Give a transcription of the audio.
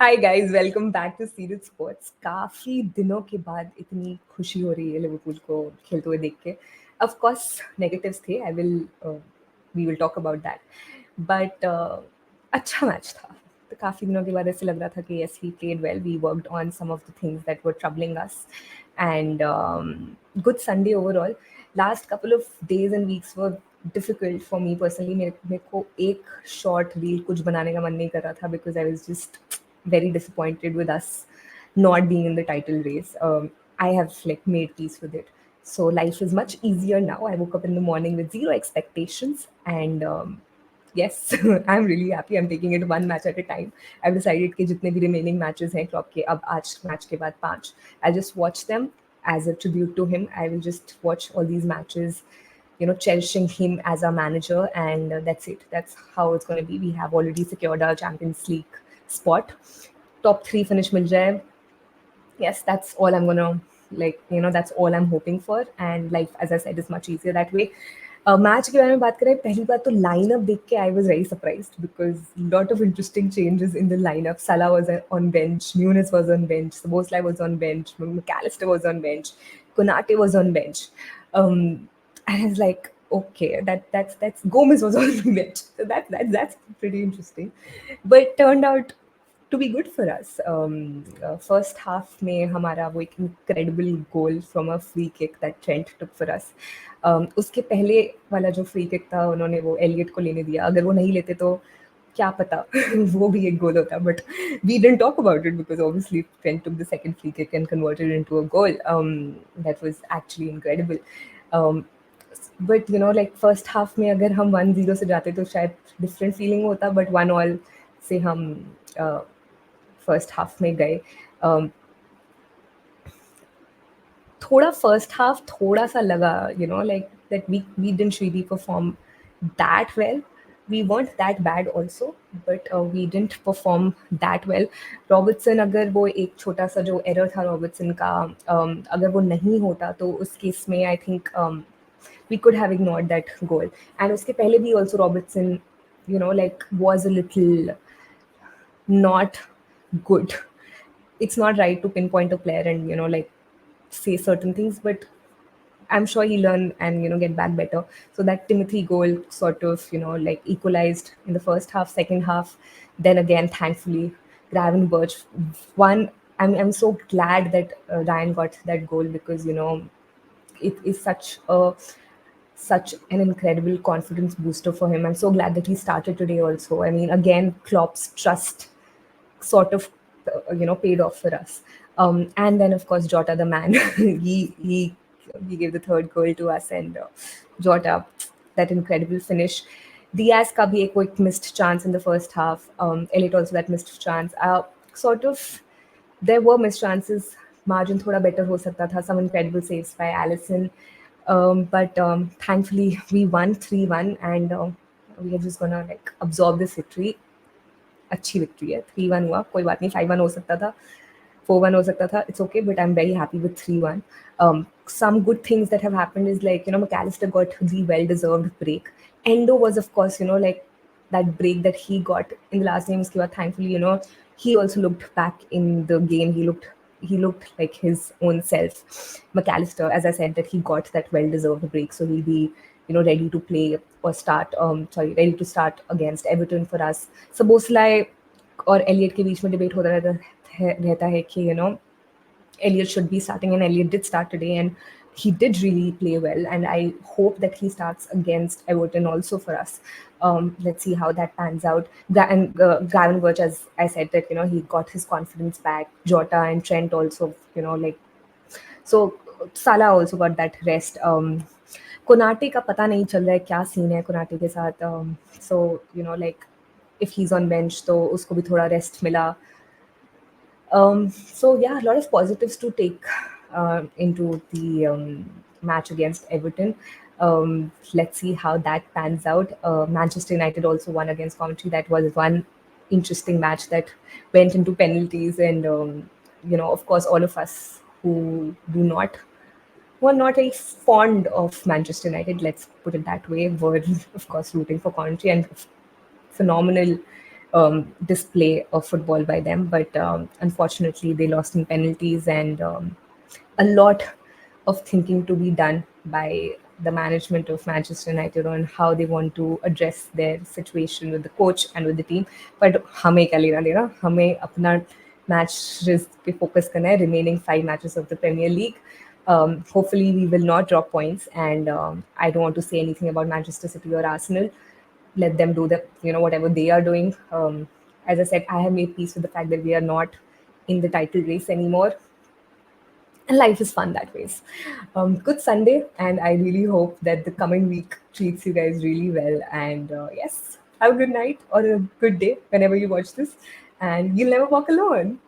Hi guys, welcome back to serious sports. काफ़ी दिनों के बाद इतनी खुशी हो रही है लिवरपूल को खेलते हुए देख के। ऑफ कोर्स नेगेटिव्स थे, I will we will talk about that, but अच्छा मैच था। तो काफ़ी दिनों के बाद ऐसे लग रहा था कि yes we played well, we worked on some of the things that were troubling us and good Sunday overall. Last couple of days and weeks were difficult for me personally. मेरे को एक शॉर्ट रील कुछ बनाने का मन नहीं कर रहा था because I was just very disappointed with us not being in the title race. I have like made peace with it. So life is much easier now. I woke up in the morning with zero expectations, and yes, I'm really happy. I'm taking it one match at a time. I've decided कि जितने भी remaining matches हैं club के, अब आज match के बाद 5, I'll just watch them as a tribute to him. I will just watch all these matches, cherishing him as our manager, and that's it. That's how it's going to be. We have already secured our Champions League spot. Top 3 finish mil jaye. Yes, that's all I'm gonna that's all I'm hoping for. And life, as I said, is much easier that way. Match के बारे में बात करें, पहली बात तो lineup देख के I was very surprised because lot of interesting changes in the lineup. Salah was on bench, Nunes was on bench, Szoboszlai was on bench, McAllister was on bench, Konate was on bench. And I was like, okay, that's Gomez was on the bench. So that's pretty interesting. But turned out to be good for us. First half में हमारा वो एक incredible goal from a free kick that Trent took for us. उसके पहले वाला जो free kick था उन्होंने वो एलियट को लेने दिया. अगर वो नहीं लेते तो क्या पता वो भी एक गोल होता. But we didn't talk about it because obviously Trent took the second free kick and converted it into a goal. That was actually incredible. Um, but like first half में अगर हम 1-0 से जाते तो शायद different feeling होता. But 1-1 से हम फर्स्ट हाफ में गए. थोड़ा फर्स्ट हाफ थोड़ा सा लगा like that we didn't really perform that well. We weren't that bad also, but we didn't perform that well. Robertson, अगर वो एक छोटा सा जो एरर था रॉबर्टसन का, अगर वो नहीं होता तो उस केस में I think we could have ignored that goal. And उसके पहले भी also Robertson like was a little not good. It's not right to pinpoint a player and like say certain things, but I'm sure he learn and get back better. So that Timothy goal sort of like equalized in the first half, second half. Then again, thankfully, Graven Birch won. I'm so glad that Ryan got that goal because it is such an incredible confidence booster for him. I'm so glad that he started today also. I mean, again, Klopp's trust sort of paid off for us. And then of course Jota, the man, he gave the third goal to us, and Jota, that incredible finish. Diaz ka bhi ek quick missed chance in the first half. Elliot also that missed chance. Sort of there were missed chances. Margin thoda better ho sakta tha. Some incredible saves by Allison. But thankfully we won 3-1, and we are just gonna like absorb this victory. अच्छी victory है. 3-1 हुआ, कोई बात नहीं. 5-1 हो सकता था, 4-1 हो सकता था. It's okay, but I'm very happy with 3-1. Some good things that have happened is like McAllister got the well-deserved break. Endo was of course like that break that he got in the last game. उसके बाद thankfully he also looked back in the game. He looked like his own self. McAllister, as I said, that he got that well-deserved break, so he'll be ready to play or start. Ready to start against Everton for us. Szoboszlai और Elliott के बीच में debate होता रहता है कि Elliot should be starting, and Elliot did start today, and he did really play well. And I hope that he starts against Everton also for us. Let's see how that pans out. And Gavin Birch, as I said, that he got his confidence back. Jota and Trent also, like so. Salah also got that rest. Konate का पता नहीं चल रहा है क्या scene है Konate के साथ. So like if he's on bench तो उसको भी थोड़ा rest मिला. So yeah, a lot of positives to take into the match against Everton. Let's see how that pans out. Manchester United also won against Coventry. That was one interesting match that went into penalties, and of course, all of us who are not very fond of Manchester United, let's put it that way, were of course rooting for Coventry, and phenomenal display of football by them. But unfortunately, they lost in penalties, and a lot of thinking to be done by the management of Manchester United on how they want to address their situation with the coach and with the team. But हमें क्या लेना देना, हमें अपना match पे focus करना है, remaining 5 matches of the Premier League. Hopefully, we will not drop points, and I don't want to say anything about Manchester City or Arsenal. Let them do whatever they are doing. As I said, I have made peace with the fact that we are not in the title race anymore, and life is fun that ways. Good Sunday, and I really hope that the coming week treats you guys really well. And yes, have a good night or a good day whenever you watch this, and you'll never walk alone.